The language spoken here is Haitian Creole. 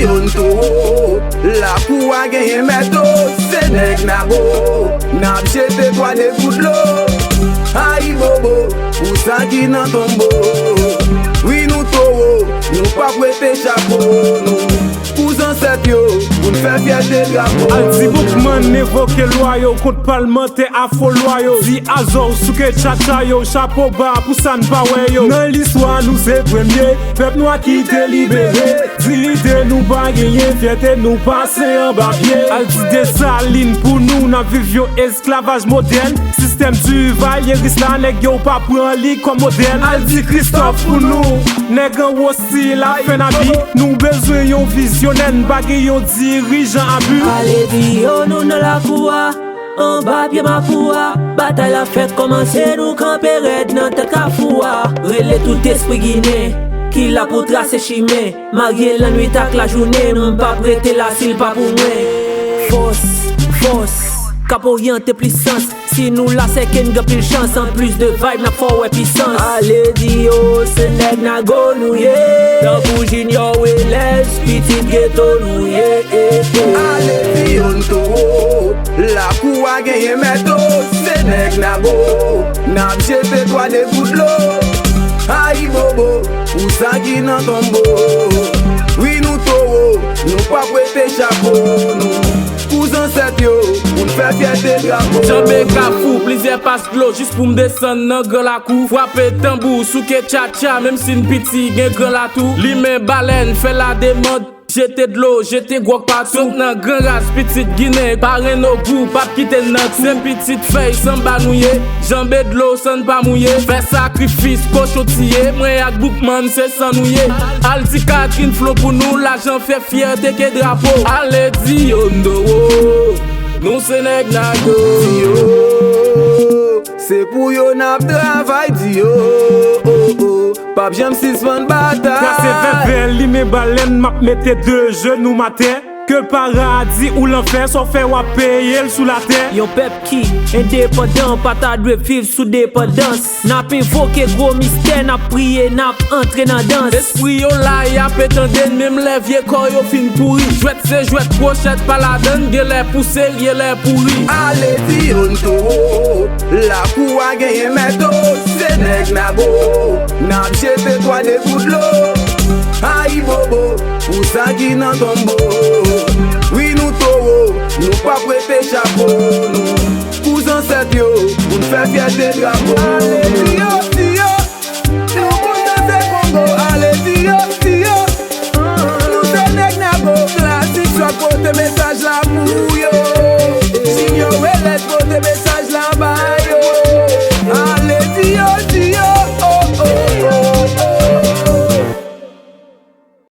yon tou, la pou a genye meto. Se nèg nago, nab jete kwa de gout lo. Aïe bobo, ou sa ki nan tombo. Oui nou tou, nou pa prete chapeau nou. Cousin set yo, pou n'fè fierté drapeau. Aldi boukman évoke loi yo, compte parlementaire afro loi yo. Di azor souke tcha yo, chapeau bas pour ça n'pa wè yo. Nan l'histoire nous c'est premier, peuple noir qui te libéré. Dignité nous pas gagné, fierté nous passer en bas pied. Aldi Dessalines pour nous, n'a vivio esclavage moderne. Système du valieris la nèg yo pas pran li comme modèle. Aldi Christophe pour nous, nèg an aussi la fin à vie. Nous besoin yon visionnaire, bagay yon dirigeant à but. Allez di yo nous dans la coua, en bas pied ma coua. Bataille la fête commencer, nous camper red nan tête ka foua. Relais tout esprit guiné, qui la pour tracer chimé. Marié la nuit tak la journée, nous pas prêter la s'il pas pour moi. Force, cap orienté puissance. Si nous la c'est qu'une plus chance, en plus de vibe n'a pas ouais puissance. Allez di yo, c'est nèg na go nou ye. Dans pour junior et les petit ghetto nou ye. Allez di yon tou, la pou a genye meto. Se nèg nago, nab jete kwa de gout lo. Aïe bobo, ou sa ki nan tombo. Oui nou tou, nou pa prete chapeau nou. Cousin set yo, pou n'fè fierté drapeau. Jambe kafou, plusieurs passe glo, juste pour m'descendre nan grand la cou. Frappe tambour, souke tcha même si n'piti gen grand la tout. Li men baleine, fait la demande. J'étais de l'eau, j'étais guac partout. Nan grand race, petite Guinée, parrain nos goûts, pas quitter notre. C'est petite feuille, sans banouiller. Jambe de l'eau, sans pas mouiller. Fait sacrifice, cochotiller. Moi ak boukman, c'est sans nouiller. Aldi Catherine flow pour nous, l'argent fait fierté que drapeau. Allez di yo ndo, nous c'est nèg nago. C'est pour yo nap travail di yo. Pap j'aime si s'van bataille. Casse vers li me baleine, m'a mette deux genoux matin. Que le paradis ou l'enfer soit fait ou à payer sous la terre. Yon pep qui indépendant, pas ta dwe vivre sous dépendance. N'a pas évoqué gros mystère, n'a prié, n'a entré dans danse. Esprit yo la y a pétanden, même les vieux corps yo fin pourri. Jouette c'est jouette, pochette pas la donne, y'a les poussé, y'a les pourri. Allez di yon tou, la pou a genye meto. Se nèg nago, nab jete kwa de gout lo. Aïe bobo, ou sa ki nan tombo. Oui nou tou, nou pa prete chapeau nou. Cousin set yo, pou n'fè fierté drapeau.